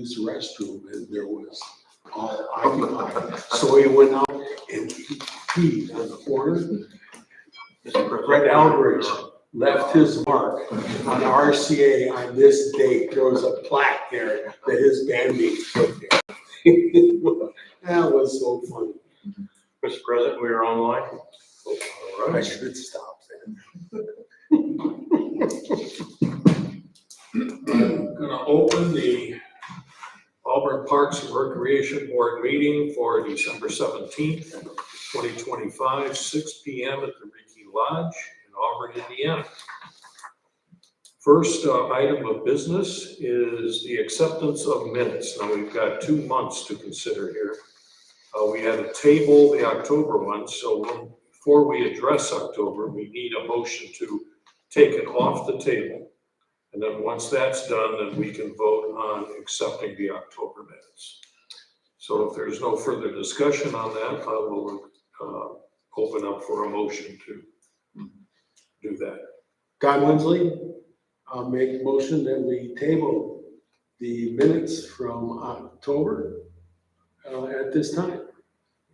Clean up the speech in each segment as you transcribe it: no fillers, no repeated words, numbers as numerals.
use the restroom and there was all occupied. So he went out and he peed on the corner. Fred Aldridge left his mark on RCA on this date. There was a plaque there that his band name put there. That was so funny. Mr. President, we are online. All right, I should stop then. I'm gonna open the Auburn Parks and Recreation Board meeting for December 17th, 2025, 6 p.m. at the Reiki Lodge in Auburn, Indiana. First item of business is the acceptance of minutes. Now we've got 2 months to consider here. We had to table the October one, so before we address October, we need a motion to take it off the table. And then once that's done, then we can vote on accepting the October minutes. So if there's no further discussion on that, I will open up for a motion to do that. Don Winsley, I'll make a motion that we table the minutes from October at this time.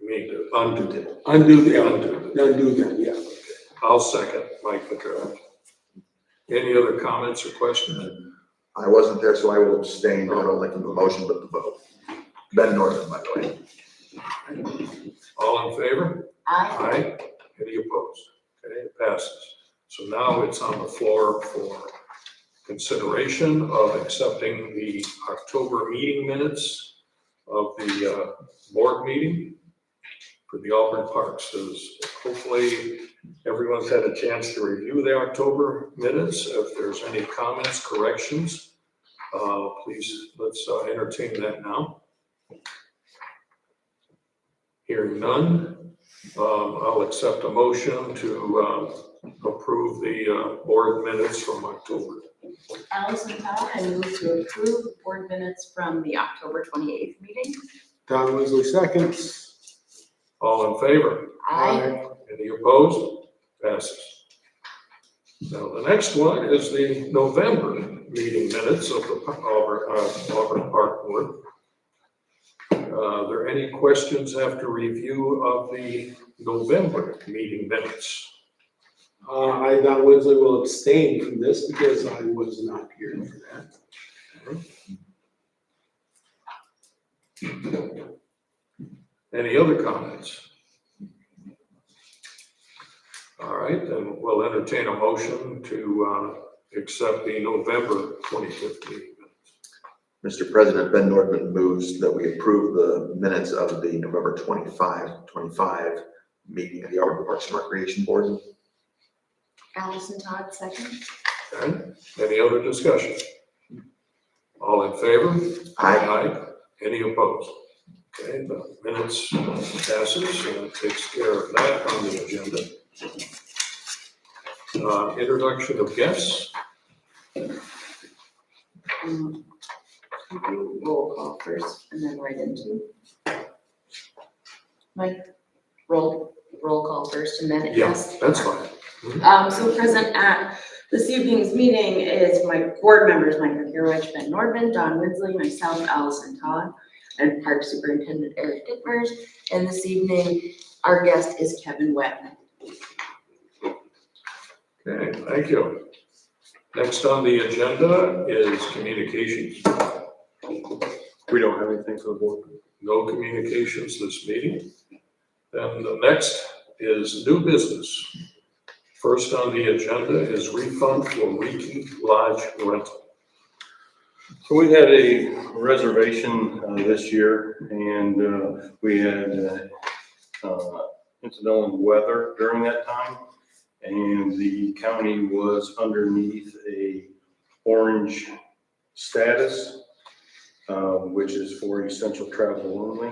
You need to undo them. Undo them, yeah. I'll second Mike McCarthy. Any other comments or questions? I wasn't there, so I will abstain. I don't like the motion, but the vote. Ben Norton, by the way. All in favor? Aye. Aye. Any opposed? Okay, it passes. So now it's on the floor for consideration of accepting the October meeting minutes of the board meeting for the Auburn Parks. Hopefully everyone's had a chance to review the October minutes. If there's any comments, corrections, please let's entertain that now. Hearing none, I'll accept a motion to approve the board minutes from October. Allison Todd, I move to approve the board minutes from the October 28th meeting. Don Winsley seconds. All in favor? Aye. Any opposed? Passes. Now, the next one is the November meeting minutes of the Auburn Park Board. Are there any questions after review of the November meeting minutes? I, Don Winsley, will abstain from this because I was not here for that. Any other comments? All right, then we'll entertain a motion to accept the November 25th meeting minutes. Mr. President, Ben Nordman moves that we approve the minutes of the November 25 meeting of the Auburn Parks and Recreation Board. Allison Todd, second. Okay, any other discussion? All in favor? Aye. Any opposed? Okay, the minutes passes, takes care of that on the agenda. Introduction of guests. You do roll call first and then right into. Mike, roll call first and then Yes, that's fine. So present at this evening's meeting is my board members, Mike McCarthy, Ben Nordman, Don Winsley, myself, Allison Todd, and Park Superintendent Eric Dittmers. And this evening, our guest is Kevin Webb. Okay, thank you. Next on the agenda is communications. We don't have anything for the board. No communications this meeting. Then the next is new business. First on the agenda is refund for Reiki Lodge rental. So we had a reservation this year, and we had incidental weather during that time, and the county was underneath a orange status, which is for essential travel only.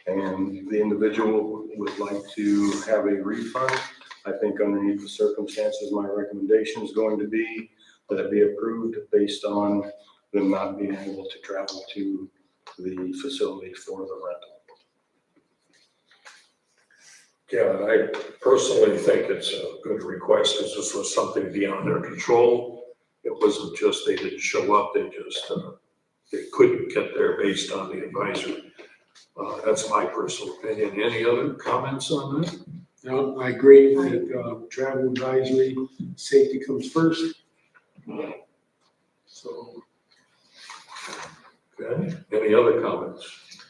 And the individual would like to have a refund. I think underneath the circumstances, my recommendation is going to be that it be approved based on them not being able to travel to the facility for the rental. Yeah, I personally think it's a good request because this was something beyond their control. It wasn't just they didn't show up, they just they couldn't get there based on the advisory. That's my personal opinion. Any other comments on that? No, I agree that, travel advisory, safety comes first. So, Okay, any other comments?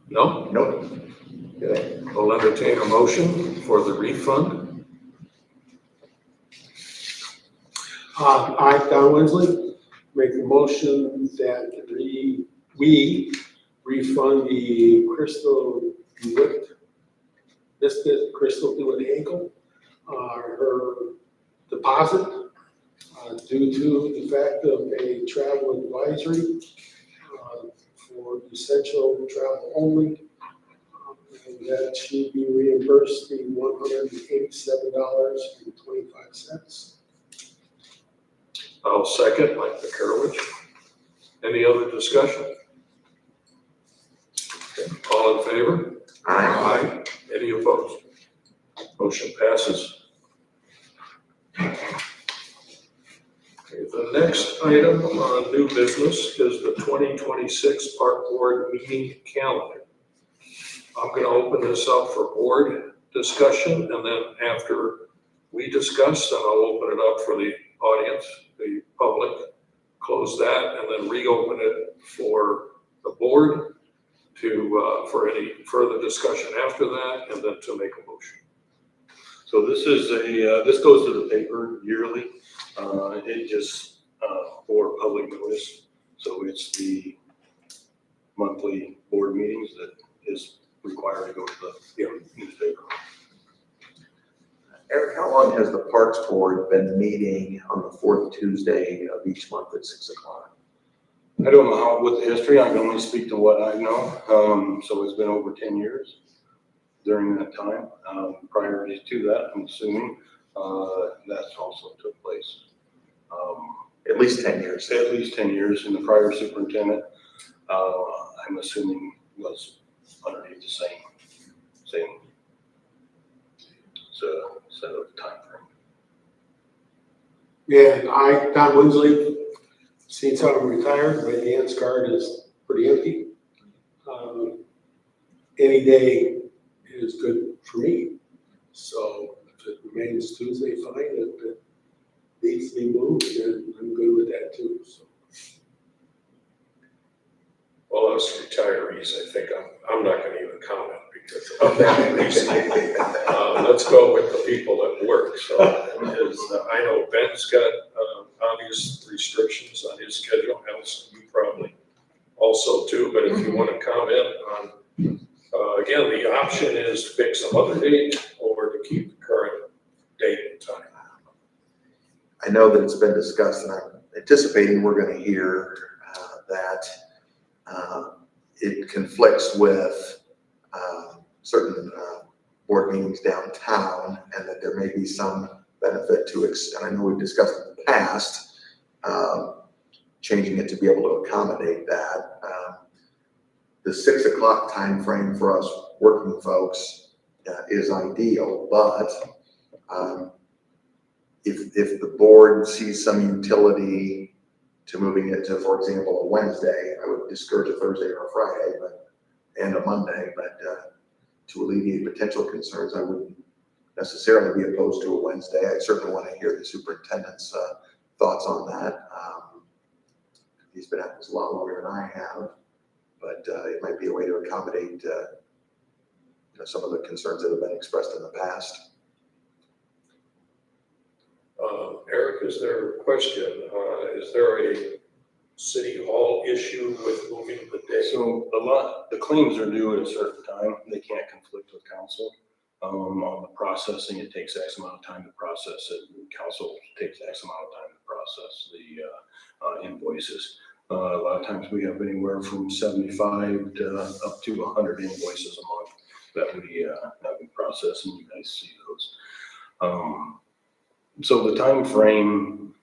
No? Nope. Okay, I'll entertain a motion for the refund. I, Don Winsley, make the motion that we refund the Crystal DeWitt, Crystal DeWitt Ankle, her deposit, due to the fact of a travel advisory, for essential travel only. And that she be reimbursed the $187.25. I'll second, Mike Pekarowicz. Any other discussion? Okay, all in favor? Aye. Any opposed? Motion passes. Okay, the next item on new business is the 2026 Park Board meeting calendar. I'm going to open this up for board discussion, and then after we discuss, then I'll open it up for the audience, the public, close that, and then reopen it for the board to, for any further discussion after that, and then to make a motion. So this is this goes to the paper yearly. It just, for public notice. So it's the monthly board meetings that is required to go to the newspaper. Eric, how long has the Parks Board been meeting on the fourth Tuesday of each month at 6 o'clock? I don't know how, with the history, I can only speak to what I know. So it's been over 10 years during that time. Prior to that, I'm assuming, that's also took place. At least 10 years. At least 10 years, and the prior superintendent, I'm assuming was underneath the same set of time frame. And I, Don Winsley, since I'm retired, my dance card is pretty empty. Any day is good for me. So if it remains Tuesday, fine. If it needs to be moved, then I'm good with that too, so. Well, us retirees, I think I'm not going to even comment because of that reason. Let's go with the people that work. So I know Ben's got obvious restrictions on his schedule, Allison, you probably also too, but if you want to comment on, again, the option is to pick some other date or to keep the current date and time. I know that it's been discussed, and I'm anticipating we're going to hear that it conflicts with certain board meetings downtown, and that there may be some benefit to, and I know we've discussed in the past, changing it to be able to accommodate that. The 6 o'clock time frame for us working folks is ideal, but if the board sees some utility to moving it to, for example, a Wednesday, I would discourage a Thursday or a Friday, and a Monday, but to alleviate potential concerns, I wouldn't necessarily be opposed to a Wednesday. I certainly want to hear the superintendent's thoughts on that. He's been at this a lot longer than I have, but it might be a way to accommodate some of the concerns that have been expressed in the past. Eric, is there a question? Is there a city hall issue with moving the day? So the claims are due at a certain time. They can't conflict with council. On the processing, it takes X amount of time to process it. Council takes X amount of time to process the invoices. A lot of times we have anywhere from 75 to up to 100 invoices a month that we process, and you guys see those. So the time frame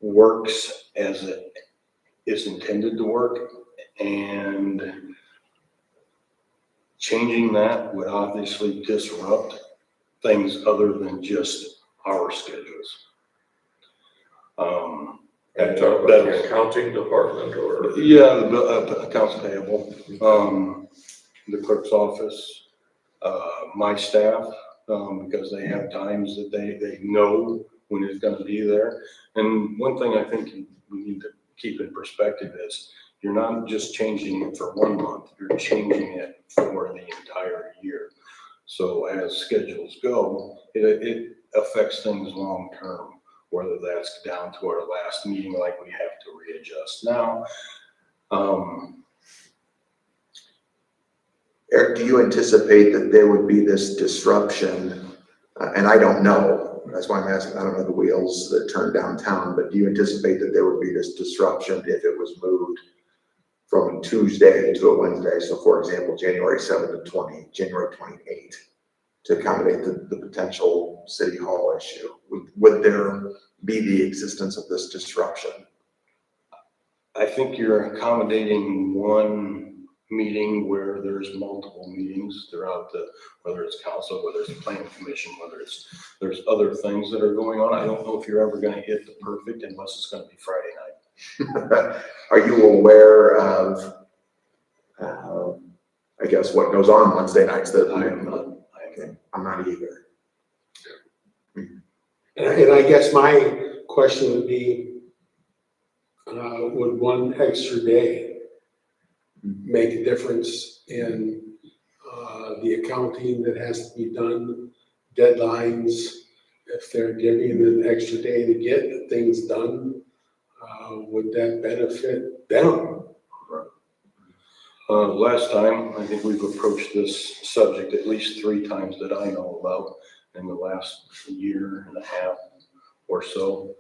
works as it is intended to work, and changing that would obviously disrupt things other than just our schedules. And talk about the accounting department or? Yeah, the accounts payable, the clerk's office, my staff, because they have times that they know when it's gonna be there. And one thing I think we need to keep in perspective is you're not just changing it for 1 month, you're changing it for the entire year. So as schedules go, it affects things long-term, whether that's down to our last meeting, like we have to readjust now. Eric, do you anticipate that there would be this disruption? And I don't know, that's why I'm asking, I don't know the wheels that turn downtown, but do you anticipate that there would be this disruption if it was moved from Tuesday to a Wednesday? So for example, January 7th to January 28th, to accommodate the potential city hall issue. Would there be the existence of this disruption? I think you're accommodating one meeting where there's multiple meetings throughout whether it's council, whether it's planning commission, there's other things that are going on. I don't know if you're ever gonna hit the perfect unless it's gonna be Friday night. Are you aware of, I guess, what goes on Wednesday nights that I am not. Okay, I'm not either. And I guess my question would be, would one extra day make a difference in the accounting that has to be done, deadlines? If they're giving an extra day to get things done, would that benefit them? Last time, I think we've approached this subject at least 3 times that I know about in the last year and a half or so.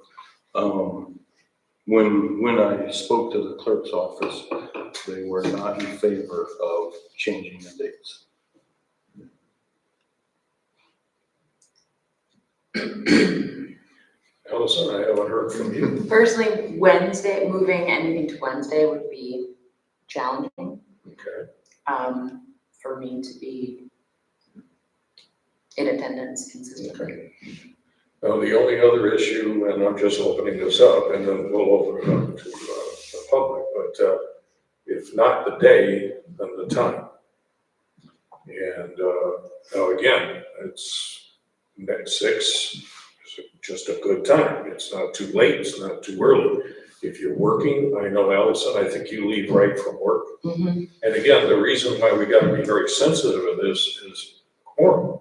When I spoke to the clerk's office, they were not in favor of changing the dates. Allison, I haven't heard from you. Personally, moving anything to Wednesday would be challenging. Okay. For me to be in attendance consistently. Now, the only other issue, and I'm just opening this up, and then we'll open it up to the public, but if not the day, then the time. And now again, it's at 6, is just a good time. It's not too late, it's not too early. If you're working, I know Allison, I think you leave right from work. Mm-hmm. And again, the reason why we gotta be very sensitive of this is quorum.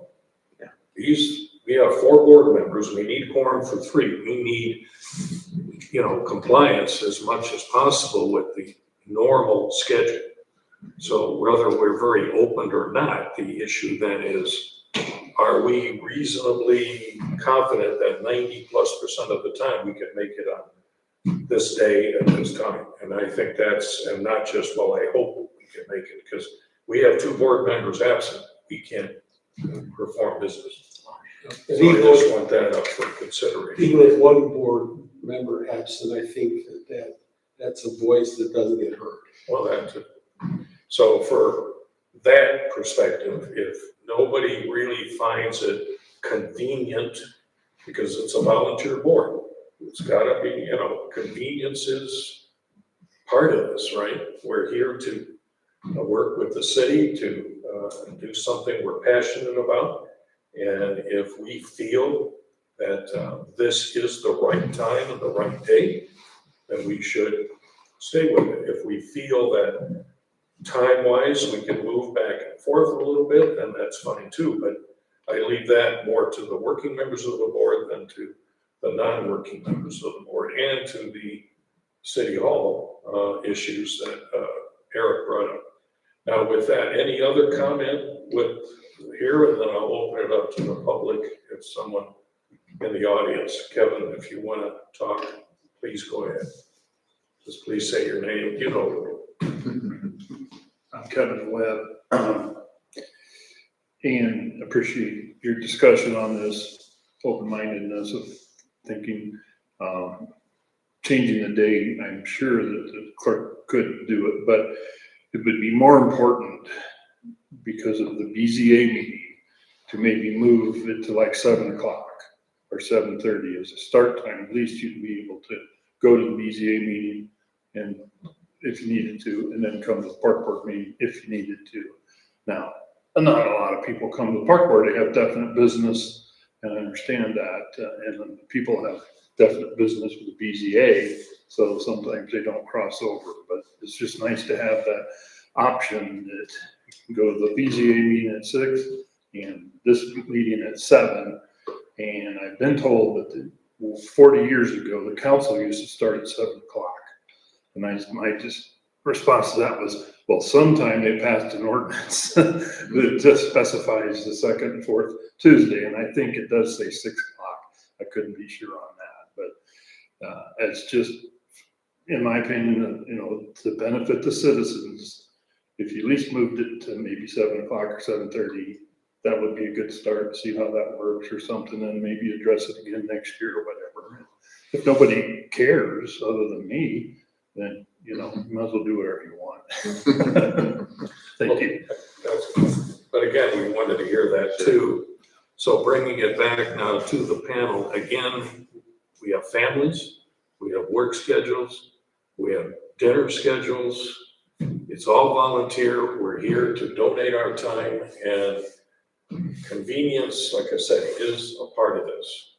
Yeah. We have 4 board members, we need quorum for 3. We need, compliance as much as possible with the normal schedule. So whether we're very open or not, the issue then is, are we reasonably confident that 90+% of the time we can make it on this day at this time? And I think and not just, well, I hope we can make it, because we have 2 board members absent, we can't perform business. So I just want that up for consideration. Even if one board member absent, I think that's a voice that doesn't get heard. Well, so for that perspective, if nobody really finds it convenient, because it's a volunteer board, it's gotta be, convenience is part of this, right? We're here to work with the city to do something we're passionate about. And if we feel that this is the right time and the right date, then we should stay with it. If we feel that time-wise we can move back and forth a little bit, then that's fine too. But I leave that more to the working members of the board than to the non-working members of the board, and to the city hall issues that Eric brought up. Now with that, any other comment here, and then I'll open it up to the public if someone in the audience. Kevin, if you want to talk, please go ahead. Just please say your name, I'm Kevin Webb, and appreciate your discussion on this open-mindedness of thinking, changing the date. I'm sure that the clerk could do it, but it would be more important because of the BZA meeting to maybe move it to like 7 o'clock or 7:30 as a start time, at least you'd be able to go to the BZA meeting and if you needed to, and then come to the park board meeting if you needed to. Now, not a lot of people come to the park board, they have definite business, and I understand that, and people have definite business with the BZA, so sometimes they don't cross over, but it's just nice to have that option that you can go to the BZA meeting at 6 and this meeting at 7. And I've been told that 40 years ago, the council used to start at 7 o'clock. And my just response to that was, well, sometime they passed an ordinance that just specifies the second and fourth Tuesday, and I think it does say 6 o'clock. I couldn't be sure on that, but it's just, in my opinion, to benefit the citizens, if you at least moved it to maybe 7 o'clock or 7:30, that would be a good start, see how that works or something, and maybe address it again next year or whatever. If nobody cares other than me, then, you might as well do whatever you want. Thank you. But again, we wanted to hear that too. So bringing it back now to the panel, again, we have families, we have work schedules, we have dinner schedules. It's all volunteer. We're here to donate our time, and convenience, like I said, is a part of this.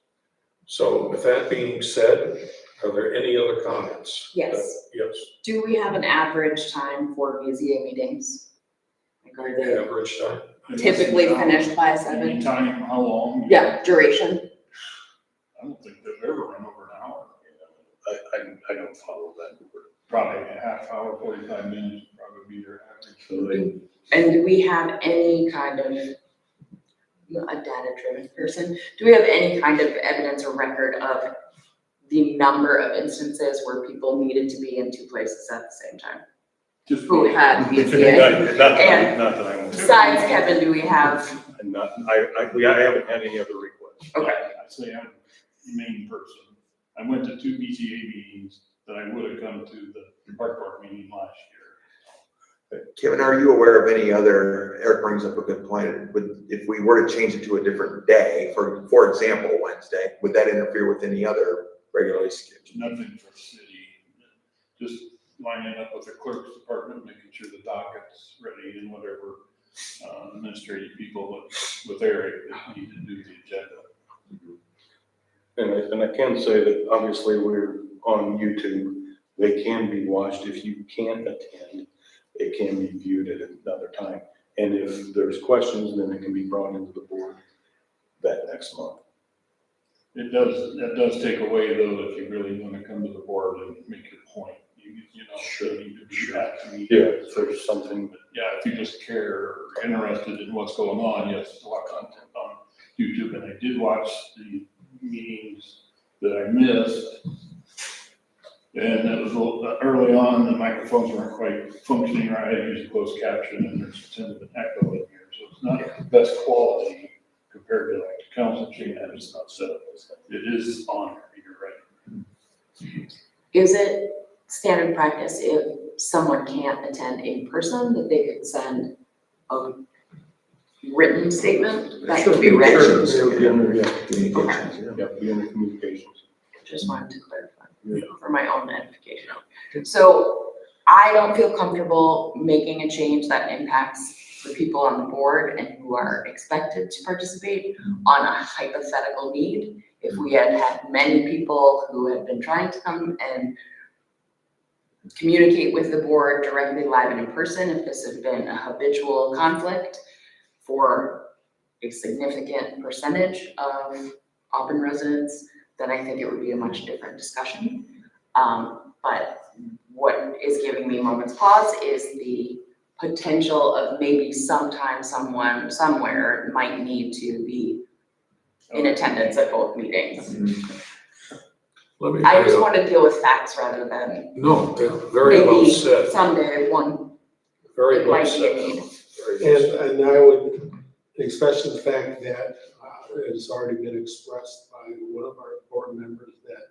So with that being said, are there any other comments? Yes. Yes, Do we have an average time for BZA meetings? Like, are they average time. typically finished by 7? Anytime, how long? Yeah, duration. I don't think they've ever run over an hour. I don't follow that. Probably a half hour, 45 minutes, would probably be their average. So they, And do we have any kind of, a data-driven person, do we have any kind of evidence or record of the number of instances where people needed to be in 2 places at the same time? Just Who had BZA? And not that I'm. besides Kevin, do we have, I haven't had any other requests. okay, I say I'm the main person. I went to 2 BZA meetings that I would have come to the park board meeting last year. Kevin, are you aware of any other, Eric brings up a good point, if we were to change it to a different day, for example, Wednesday, would that interfere with any other regularly scheduled? Nothing for the city, just lining up with the clerk's department, making sure the docket's ready and whatever administrative people with Eric that need to do the agenda. And I can say that obviously we're on YouTube. They can be watched. If you can't attend, it can be viewed at another time. And if there's questions, then it can be brought into the board that next month. That does take away though, if you really want to come to the board and make your point, Sure. you need to be at the meeting. Yeah, if there's something that Yeah, if you just care or interested in what's going on, yes, a lot of content on YouTube. And I did watch the meetings that I missed. And that was a little early on, the microphones weren't quite functioning right. I used closed caption and there's a bit of an echo in here. So it's not the best quality compared to like the council chamber. It's not set up. It is on, you're right. is it standard practice if someone can't attend in person, that they could send a written statement that could be read? Sure. be under, Communications, yeah. be under communications. Just wanted to clarify for my own edification. So I don't feel comfortable making a change that impacts the people on the board and who are expected to participate on a hypothetical need. If we had had many people who had been trying to come and communicate with the board directly live and in person, if this had been a habitual conflict for a significant percentage of Auburn residents, then I think it would be a much different discussion. But what is giving me moment's pause is the potential of maybe sometime someone somewhere might need to be in attendance at both meetings. Let me I bring just up- want to deal with facts rather than No, very well maybe said, someday one, very it well might be a said. need. Very well said. And I would, especially the fact that it's already been expressed by one of our board members that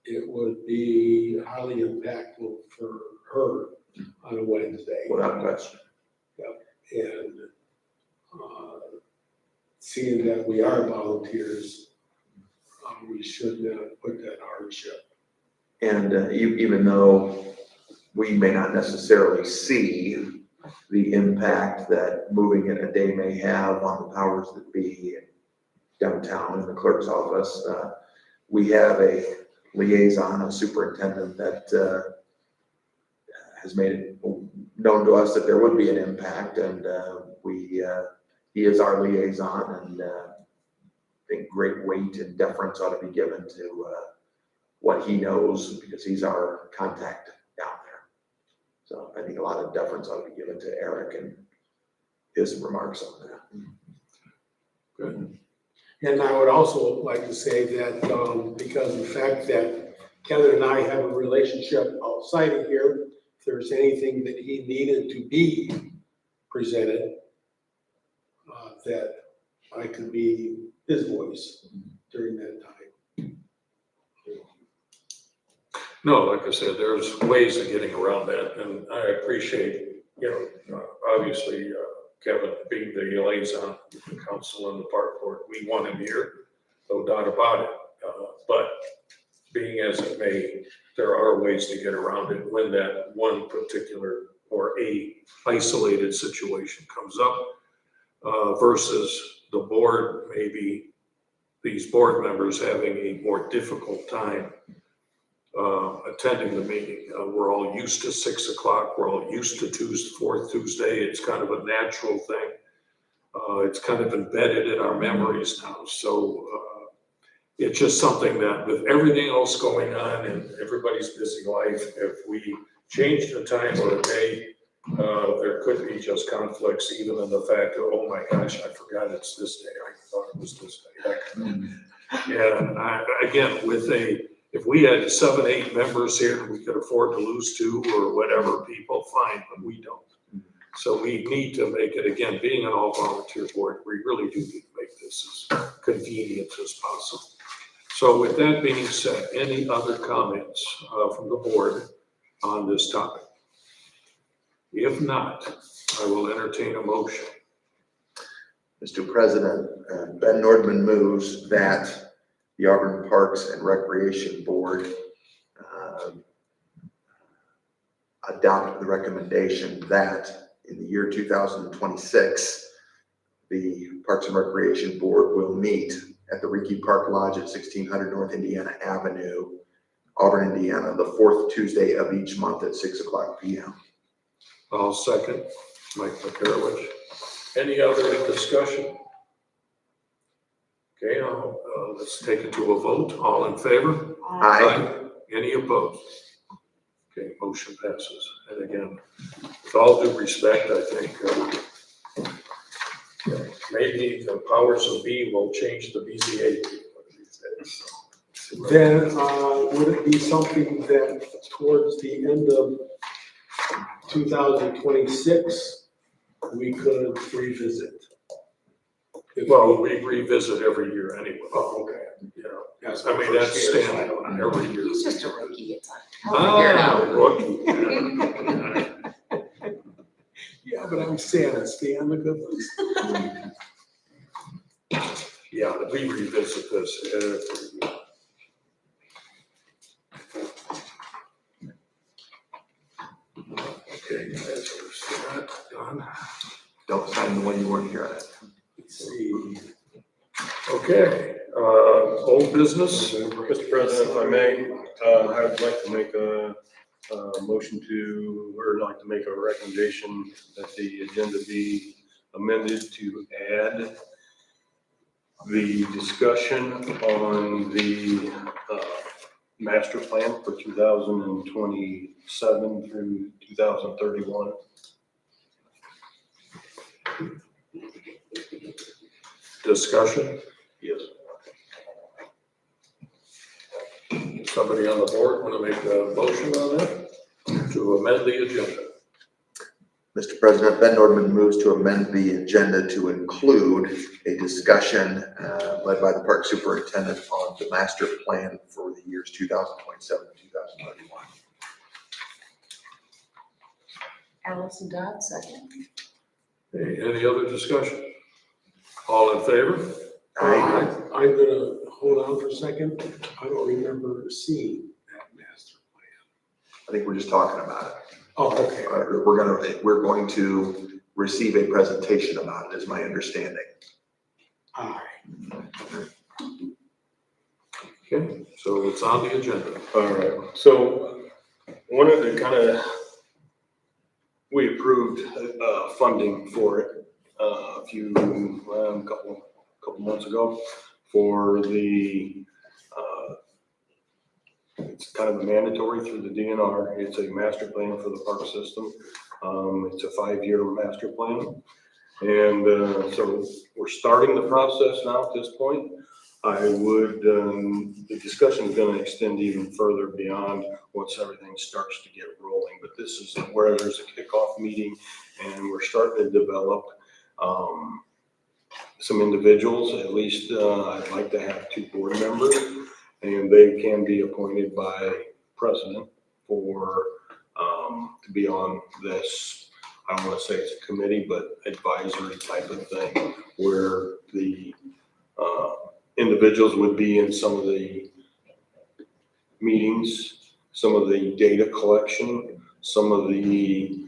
it would be highly impactful for her on a Wednesday. Without question. And seeing that we are volunteers, we should put that hardship. And even though we may not necessarily see the impact that moving it a day may have on the powers that be downtown in the clerk's office, we have a liaison, a superintendent that has made it known to us that there would be an impact, and he is our liaison, and I think great weight and deference ought to be given to what he knows, because he's our contact down there. So I think a lot of deference ought to be given to Eric and his remarks on that. Good. And I would also like to say that because of the fact that Kevin and I have a relationship outside of here, if there's anything that he needed to be presented, that I could be his voice during that time. No, like I said, there's ways of getting around that, and I appreciate, obviously, Kevin being the liaison, the council and the park board, we want him here, no doubt about it. But being as it may, there are ways to get around it when that one particular or a isolated situation comes up, versus the board, maybe these board members having a more difficult time attending the meeting. We're all used to 6 o'clock. We're all used to fourth Tuesday. It's kind of a natural thing. It's kind of embedded in our memories now. So it's just something that with everything else going on in everybody's busy life, if we change the time or a day, there could be just conflicts, even in the fact of, oh my gosh, I forgot it's this day. I thought it was this day. That kind of. And again, if we had 7, 8 members here, we could afford to lose 2 or whatever people, fine, but we don't. So we need to make it, again, being an all-volunteer board, we really do need to make this as convenient as possible. So with that being said, any other comments from the board on this topic? If not, I will entertain a motion. Mr. President, Ben Nordman moves that the Auburn Parks and Recreation Board adopt the recommendation that in the year 2026, the Parks and Recreation Board will meet at the Ricky Park Lodge at 1600 North Indiana Avenue, Auburn, Indiana, the 4th Tuesday of each month at 6 o'clock p.m. I'll second, Mike McCarowitz. Any other discussion? Okay, let's take it to a vote. All in favor? Aye. Any opposed? Okay, motion passes. And again, with all due respect, I think maybe the powers of be will change the BZA one of these days. So, Then would it be something that towards the end of 2026, we could revisit? well, we revisit every year anyway. Oh, okay. That's standard every year. He's just a rookie, it's like, he'll figure it out. Rookie. Yeah, but I'm saying, stay on the good list. Yeah, we revisit this every year. Okay, that's that done. Don't sign the one you weren't here at. Let's see. Okay, old business. Mr. President, if I may, I would like to make a motion or like to make a recommendation that the agenda be amended to add the discussion on the master plan for 2027 through 2031. Discussion? Yes. Somebody on the board want to make a motion on that to amend the agenda? Mr. President, Ben Nordman moves to amend the agenda to include a discussion led by the park superintendent on the master plan for the years 2027 and 2031. Allison Dodd, second. Okay, any other discussion? All in favor? I'm gonna hold on for a second. I don't remember seeing that master plan. I think we're just talking about it. Oh, okay. We're going to receive a presentation about it, is my understanding. All right. Okay, so it's on the agenda. All right, so one of the we approved, funding for it, a couple months ago for the, it's kind of mandatory through the DNR. It's a master plan for the park system. It's a 5-year master plan. And, so we're starting the process now at this point. I would, the discussion is gonna extend even further beyond once everything starts to get rolling. But this is where there's a kickoff meeting and we're starting to develop, some individuals. At least, I'd like to have 2 board members, and they can be appointed by president for, to be on this, I don't wanna say it's a committee, but advisory type of thing, where the, individuals would be in some of the meetings, some of the data collection, some of the,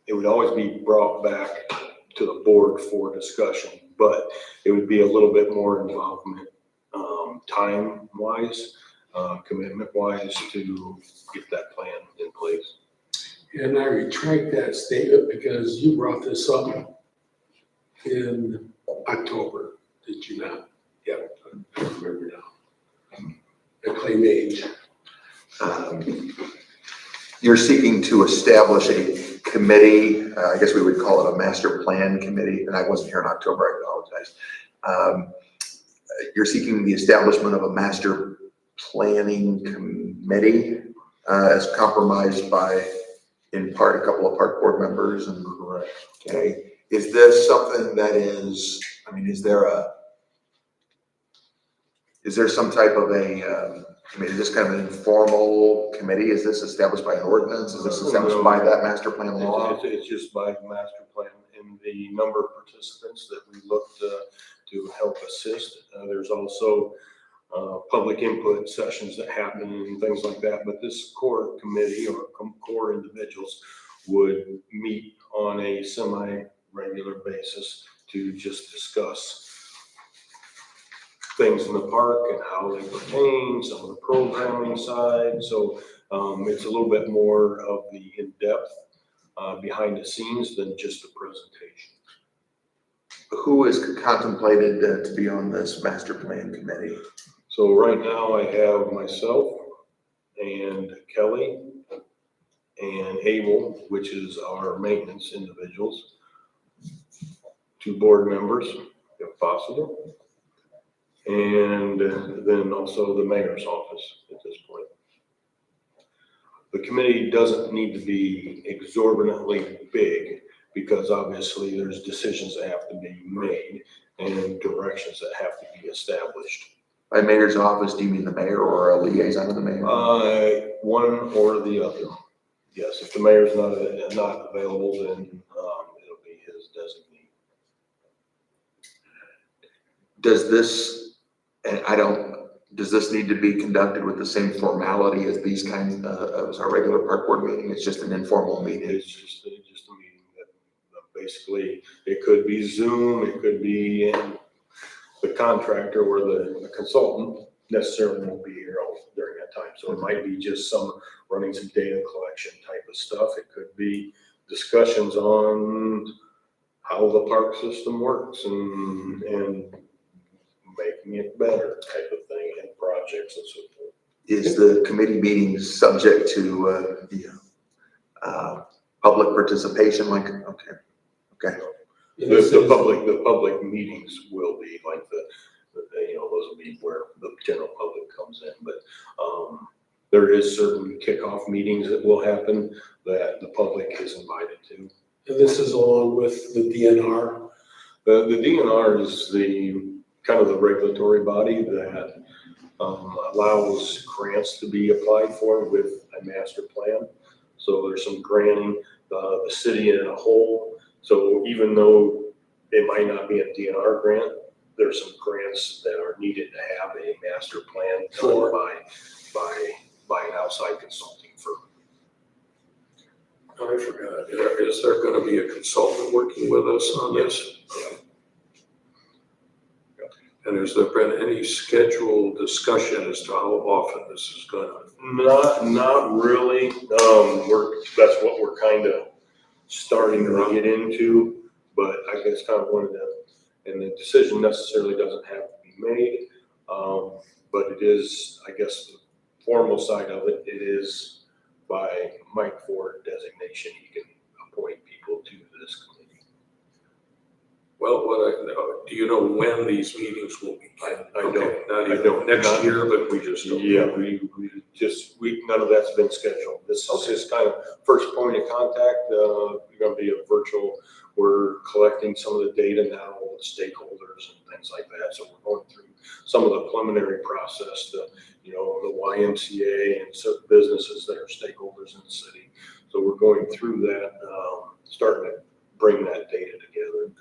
it would always be brought back to the board for discussion, but it would be a little bit more involvement, time-wise, commitment-wise, to get that plan in place. And I retract that statement because you brought this up in October, did you not? Yeah, I remember now. The claim age. You're seeking to establish a committee, I guess we would call it a master plan committee, and I wasn't here in October, I apologize. You're seeking the establishment of a master planning committee, as compromised by, in part, a couple of park board members and, okay. Is this something that is, I mean, is there some type of a, I mean, is this kind of an informal committee? Is this established by an ordinance? Is this established by that master plan law? It's just by the master plan and the number of participants that we look to help assist. There's also public input sessions that happen and things like that, but this core committee or core individuals would meet on a semi-regular basis to just discuss things in the park and how they pertain, some of the programming side. So it's a little bit more of the in-depth behind the scenes than just a presentation. Who is contemplated to be on this master plan committee? So right now I have myself and Kelly and Abel, which is our maintenance individuals, 2 board members, if possible. And then also the mayor's office at this point. The committee doesn't need to be exorbitantly big because obviously there's decisions that have to be made and directions that have to be established. By mayor's office, do you mean the mayor or a liaison of the mayor? One or the other. Yes, if the mayor's not available, then it'll be his designee. Does this need to be conducted with the same formality as these kinds as our regular park board meeting? It's just an informal meeting. It's just a meeting that basically, it could be Zoom, it could be the contractor or the consultant necessarily won't be here during that time. So it might be just running some data collection type of stuff. It could be discussions on how the park system works and making it better type of thing and projects and so forth. Is the committee meeting subject to public participation? Like, okay. The public meetings will be like those will be where the general public comes in, but there is certain kickoff meetings that will happen that the public is invited to. And this is along with the DNR. The DNR is the kind of the regulatory body that allows grants to be applied for with a master plan. So there's some granting, the city in a whole. So even though it might not be a DNR grant, there's some grants that are needed to have a master plan For- done by an outside consulting firm. I forgot, is there gonna be a consultant working with us on this? And has there been any scheduled discussion as to how often this is gonna? Not really. That's what we're kind of starting to get into, but I guess kind of wanted to, and the decision necessarily doesn't have to be made. But it is, I guess, the formal side of it, it is by Mike Ford designation, he can appoint people to this committee. Well, do you know when these meetings will be? I Okay, don't. not I even don't. next year, but we just don't. Yeah, none of that's been scheduled. This is just kind of first point of contact. We're gonna be a virtual, we're collecting some of the data now with stakeholders and things like that. So we're going through some of the preliminary process, the YMCA and certain businesses that are stakeholders in the city. So we're going through that, starting to bring that data together.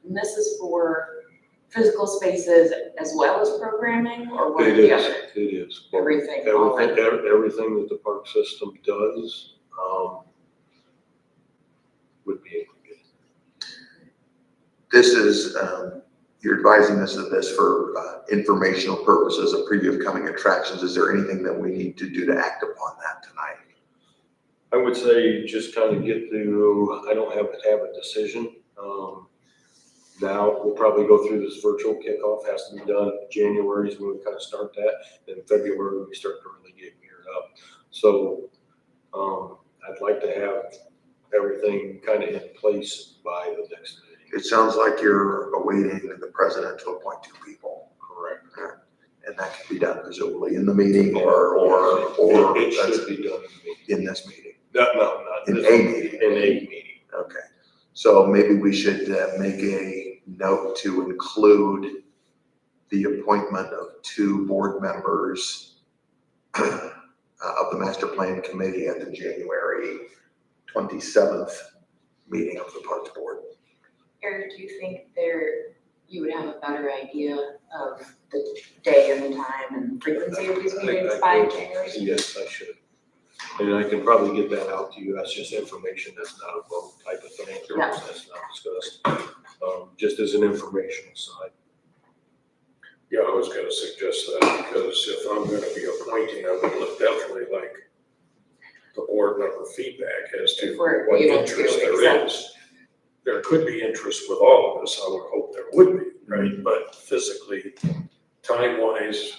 And this is for physical spaces as well as programming, or one or It the is, other? it is. Everything, all in. Everything that the park system does, would be included. This is, you're advising us of this for informational purposes of preview of coming attractions. Is there anything that we need to do to act upon that tonight? I would say just kind of get through, I don't have to have a decision. Now, we'll probably go through this virtual kickoff, has to be done in January is when we kind of start that. In February, we start to really get geared up. So, I'd like to have everything kind of in place by the next meeting. It sounds like you're awaiting the president to appoint 2 people. Correct. And that can be done presumably in the meeting or It should be done in this meeting. not In this a meeting. In a meeting. Okay, so maybe we should make a note to include the appointment of 2 board members of the master plan committee at the January 27th meeting of the Parks Board. Eric, do you think you would have a better idea of the day and the time and frequency of these meetings by January? Yes, I should. And I can probably get that out to you. That's just information. That's not a vote type of thing. Yeah. That's not discussed. Just as an informational side. Yeah, I was gonna suggest that, because if I'm gonna be appointing, I would definitely like the board member feedback as to If we're what able to interest there accept. is. There could be interest with all of us, I would hope there would be, right? But physically, time-wise,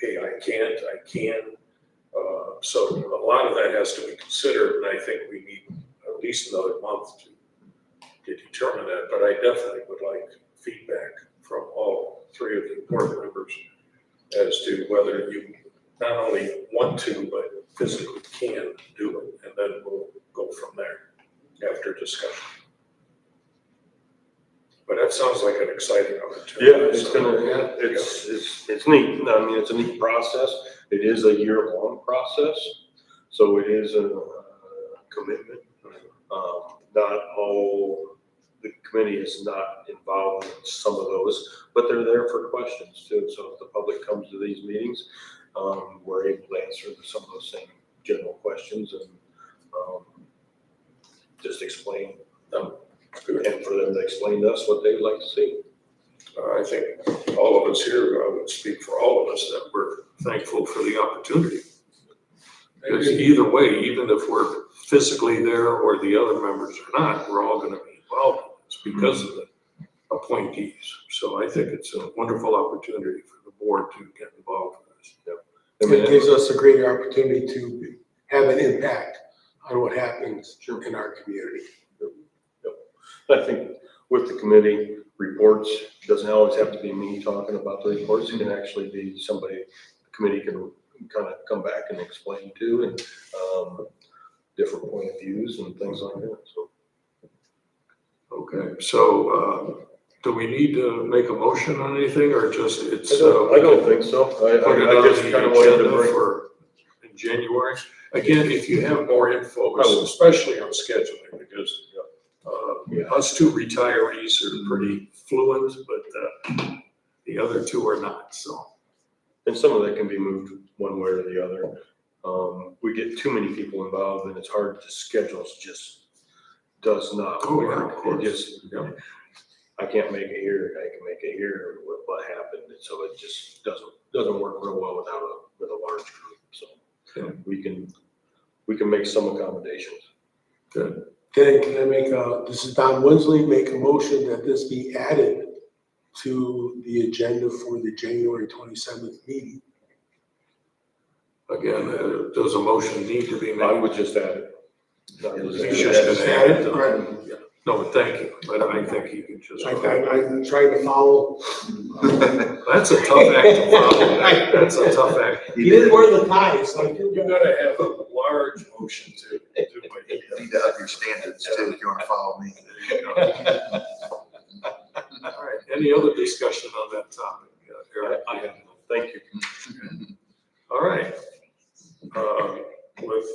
hey, I can't, I can. So a lot of that has to be considered, and I think we need at least another month to determine that. But I definitely would like feedback from all 3 of the board members as to whether you not only want to, but physically can do it, and then we'll go from there after discussion. But that sounds like an exciting opportunity. Yeah, it's neat. I mean, it's a neat process. It is a year-long process, so it is a commitment. Not all, the committee is not involved in some of those, but they're there for questions too. So if the public comes to these meetings, we're able to answer some of those same general questions and just explain them. And for them to explain to us what they'd like to see. I think all of us here, I would speak for all of us, that we're thankful for the opportunity. Because either way, even if we're physically there or the other members are not, we're all gonna be involved in this because of the appointees. So I think it's a wonderful opportunity for the board to get involved in this. It gives us a greater opportunity to have an impact on what happens in our community. I think with the committee reports, doesn't always have to be me talking about the reports. It can actually be somebody the committee can kind of come back and explain to, and different point of views and things like that, so. Okay, so, do we need to make a motion on anything, or just it's? I don't think so. Put it I on just the kind of wanted to agenda bring. for in January. Again, if you have more info, I will. especially on scheduling, because Yeah. us 2 retirees are pretty fluent, but The other two are not, so. And some of that can be moved one way or the other. We get too many people involved and it's hard to schedule, it just does not Oh, yeah, work. of course. It just, Yeah. I can't make it here, I can make it here, what happened, and so it just doesn't work real well with a large group, so. Yeah. We can make some accommodations. Good. Can I make this is Don Winsley, make a motion that this be added to the agenda for the January 27th meeting. Again, does a motion need to be I made? would just add it. He's just gonna add it. Right. Yeah. No, but thank you, but I think he can just. I'm trying to follow. That's a tough act to follow. That's a tough act. He didn't wear the tie, so I You gotta have a large motion to do what he You does. need to up your standards too, if you wanna follow me. There you go. All right, any other discussion on that topic? Eric? I have, thank you. All right. With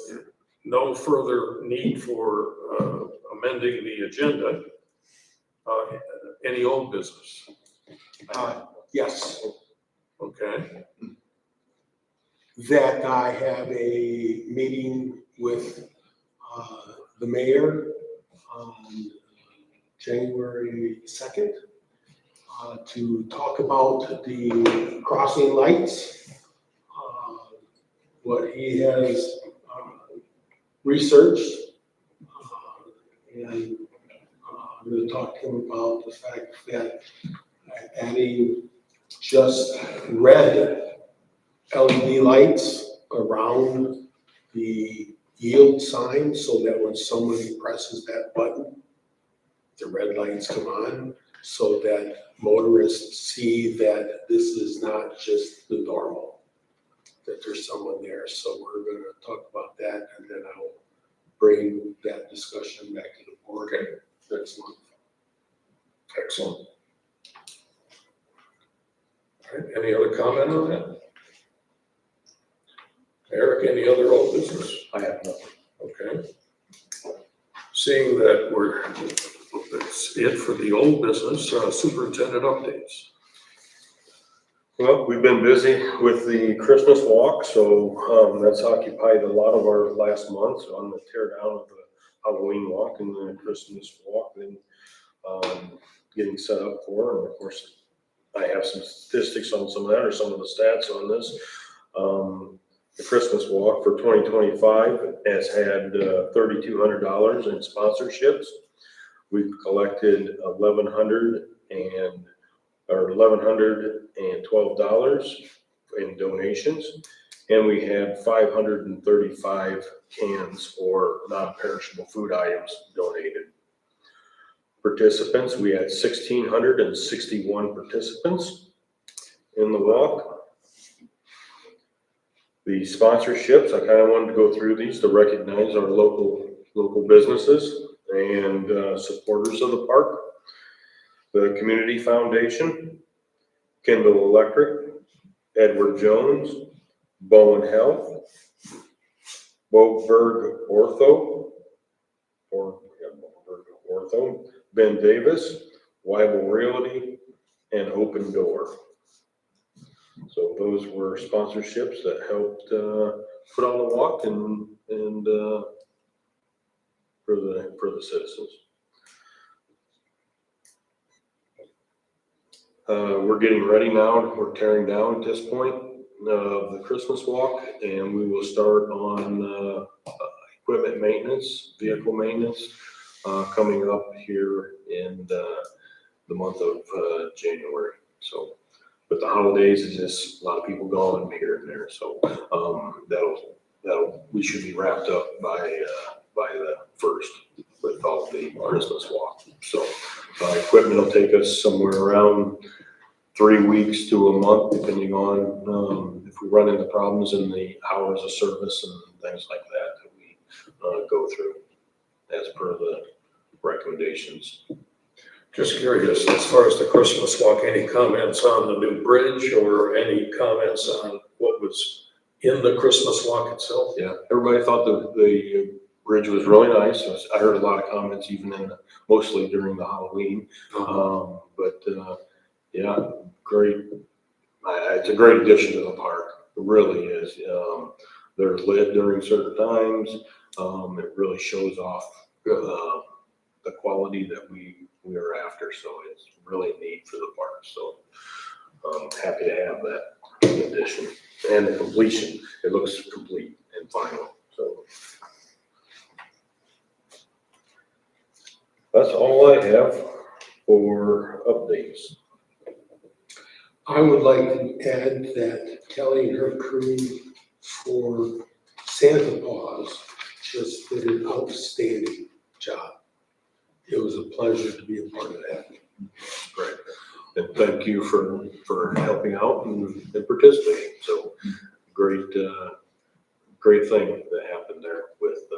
no further need for amending the agenda, any old business? Yes, Okay, that I have a meeting with the mayor on January 2nd to talk about the crossing lights, what he has researched. And I'm going to talk to him about the fact that adding just red LED lights around the yield sign so that when somebody presses that button, the red lights come on so that motorists see that this is not just the normal, that there's someone there. So we're going to talk about that, and then I'll bring that discussion back to the board next month. excellent. All right, any other comment on that? Eric, any other old business? I have nothing. Okay. Seeing that that's it for the old business, superintendent updates. Well, we've been busy with the Christmas walk, so that's occupied a lot of our last months on the tear down of the Halloween walk and the Christmas walk, and getting set up for, and of course, I have some statistics on some of that, or some of the stats on this. The Christmas walk for 2025 has had $3,200 in sponsorships. We've collected $1,112 in donations, and we had 535 cans or non-perishable food items donated. Participants, we had 1,661 participants in the walk. The sponsorships, I kind of wanted to go through these to recognize our local businesses and supporters of the park. The Community Foundation, Kindle Electric, Edward Jones, Bowen Health, Boberg Ortho, Ben Davis, Weibel Realty, and Open Door. So those were sponsorships that helped put on the walk and for the citizens. We're getting ready now. We're tearing down at this point the Christmas walk, and we will start on equipment maintenance, vehicle maintenance, coming up here in the month of January. So, but the holidays is just a lot of people gone here and there. So we should be wrapped up by the 1st with all the Christmas walk. So equipment will take us somewhere around 3 weeks to a month, depending on if we run into problems in the hours of service and things like that we go through as per the recommendations. Just curious, as far as the Christmas walk, any comments on the new bridge or any comments on what was in the Christmas walk itself? Yeah, everybody thought the bridge was really nice. I heard a lot of comments even mostly during the Halloween. Yeah, great, it's a great addition to the park. It really is. They're lit during certain times. It really shows off, the quality that we are after. So it's really neat for the park. So I'm happy to have that addition and the completion. It looks complete and final. So that's all I have for updates. I would like to add that Kelly and her crew for Santa Claus just did an outstanding job. It was a pleasure to be a part of that. Great. And thank you for helping out and participating. So great, great thing that happened there with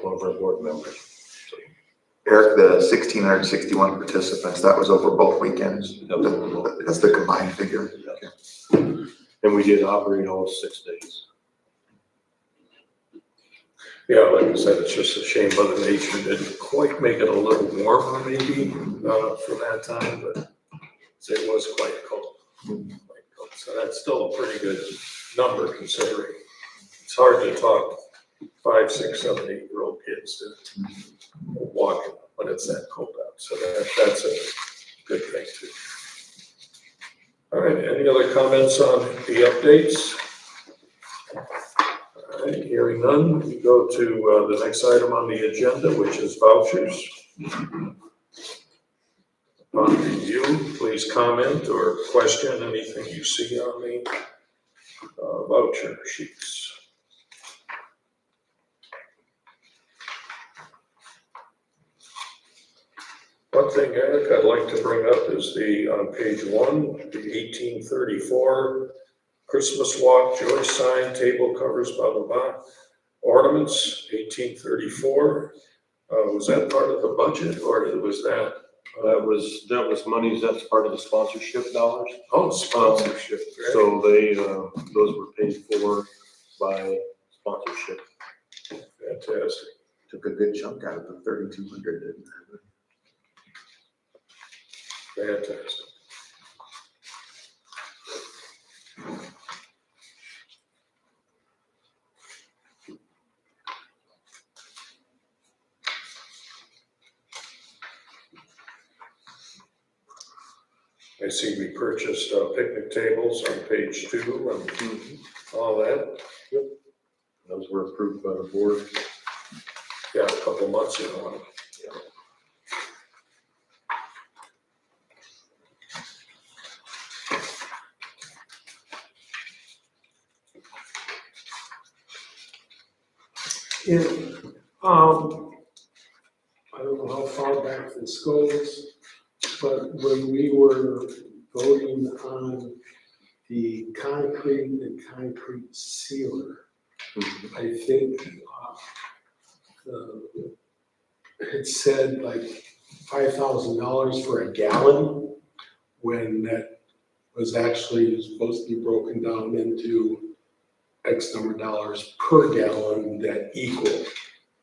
one of our board members. So, Eric, the 1,661 participants, that was over both weekends. That's the combined figure. and we did operate all 6 days. Yeah, like I said, it's just a shame Mother Nature didn't quite make it a little warmer maybe, for that time, but it was quite cold. Quite cold. So that's still a pretty good number considering it's hard to talk 5, 6, 7, 8-year-old kids to walk when it's that cold out. So that's a good thing too. All right, any other comments on the updates? All right, hearing none, we go to the next item on the agenda, which is vouchers. On review, please comment or question anything you see on the voucher sheets. One thing, Eric, I'd like to bring up is on page 1, the 1834 Christmas walk, joy sign, table covers, blah, blah, blah. Ornaments, 1834. Was that part of the budget or was that? That was monies, that's part of the sponsorship dollars. Oh, sponsorship. So they, those were paid for by sponsorship. Fantastic. Took a good chunk out of the 3,200, didn't it? Fantastic. I see we purchased picnic tables on page 2 and all that. Those were approved by the board. Yeah, a couple months ago. Yeah, I don't know how far back this goes, but when we were voting on the concrete and concrete sealer, I think it said like $5,000 for a gallon, when that was actually supposed to be broken down into X number of dollars per gallon that equaled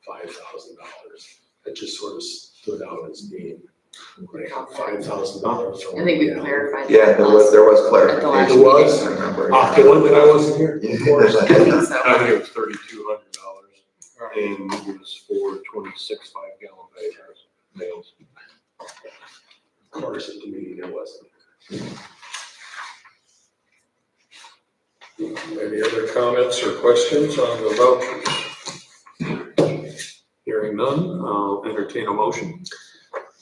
$5,000. That just sort of stood out as being like $5,000 for I think we one gallon. clarified. Yeah, there was At the last clarification. There was? I remember. The one that I wasn't here, of course. I think so. I think it was $3,200 and it was for 26 5-gallon bales. Of course, at the meeting it wasn't. Any other comments or questions on the vouchers? Hearing none, I'll entertain a motion.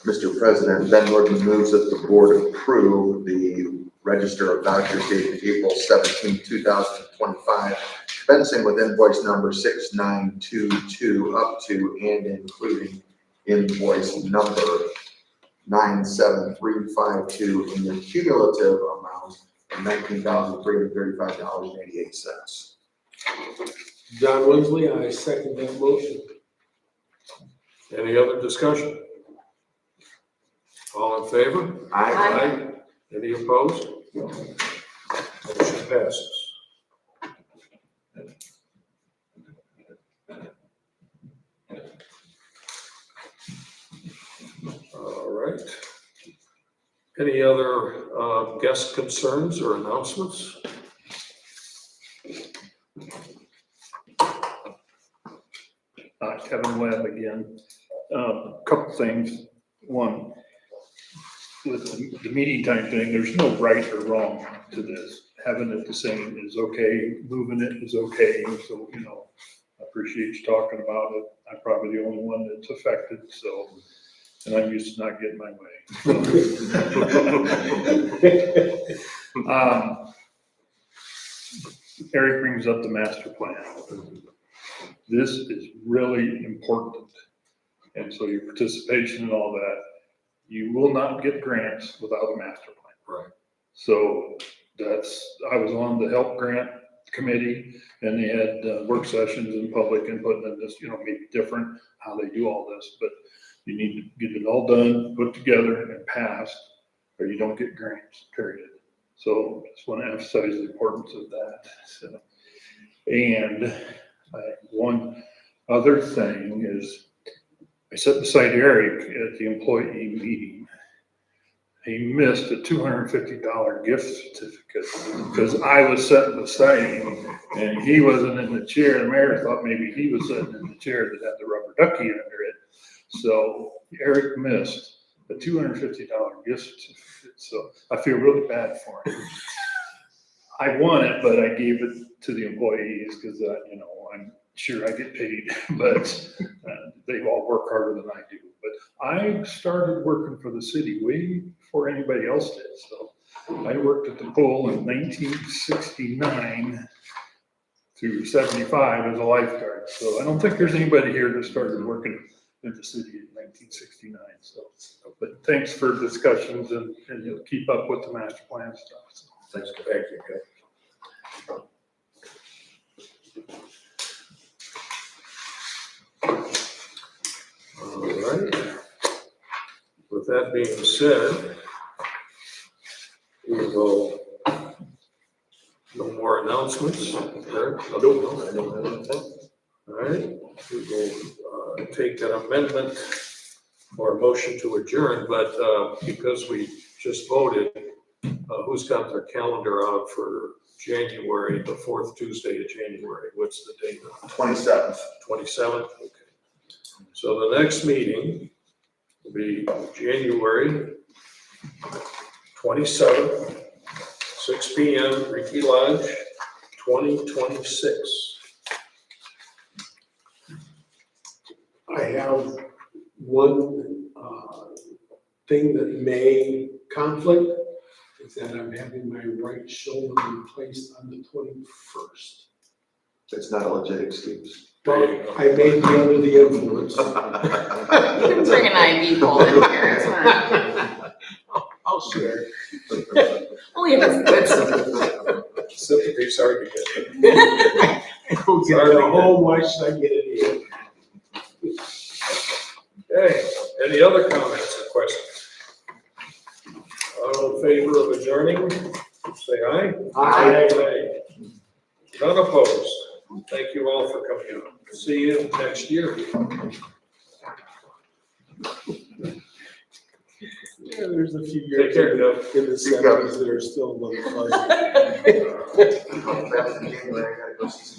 Mr. President, Ben Nordman moves that the board approve the register of vouchers dated April 17, 2025, commencing with invoice number 6922 up to and including invoice number 97352 in the cumulative amount of $19,335.88. John Winsley, I second that motion. Any other discussion? All in favor? Aye. Any opposed? Motion passes. All right. Any other guest concerns or announcements? Kevin Webb again. Couple things. One, with the meeting time thing, there's no right or wrong to this. Having it the same is okay, moving it is okay. So, you know, I appreciate you talking about it. I'm probably the only one that's affected, so, and I'm used to not getting my way. Eric brings up the master plan. This is really important. And so your participation and all that, you will not get grants without a master plan. Right. So I was on the help grant committee, and they had work sessions and public input, and this, maybe different how they do all this, but you need to get it all done, put together and passed, or you don't get grants, period. So just want to emphasize the importance of that. So, and one other thing is, I sat beside Eric at the employee meeting. He missed a $250 gift certificate because I was sitting beside him and he wasn't in the chair. The mayor thought maybe he was sitting in the chair that had the rubber ducky under it. So Eric missed a $250 gift certificate. So I feel really bad for him. I won it, but I gave it to the employees because, I'm sure I get paid, but they all work harder than I do. But I started working for the city way before anybody else did. So I worked at the pool in 1969 through 75 as a lifeguard. So I don't think there's anybody here that started working in the city in 1969. So, but thanks for discussions and you'll keep up with the master plan stuff. So. Thanks. Thank you, Kevin. All right. With that being said, we will, no more announcements. Eric? I don't have anything. All right, we will take an amendment or a motion to adjourn, but because we just voted, who's got their calendar out for January, the fourth Tuesday of January? What's the date? 27th. 27th? Okay. So the next meeting will be January 27th, 6 p.m., Ricky Lodge, 2026. I have one thing that may conflict, is that I'm having my right shoulder replaced on the 21st. It's not a legit excuse. But I may be under the influence. You can bring an IV pole in here, it's fine. I'll share. Only if it's good. Sympathy's hard to get. Go get it at home, why should I get it here? Okay, any other comments or questions? All in favor of adjourning, say aye. Aye. None opposed. Thank you all for coming out. See you next year. Yeah, there's a few Take years care, Deb. in the 70s that are still a little fuzzy. January, I gotta go see some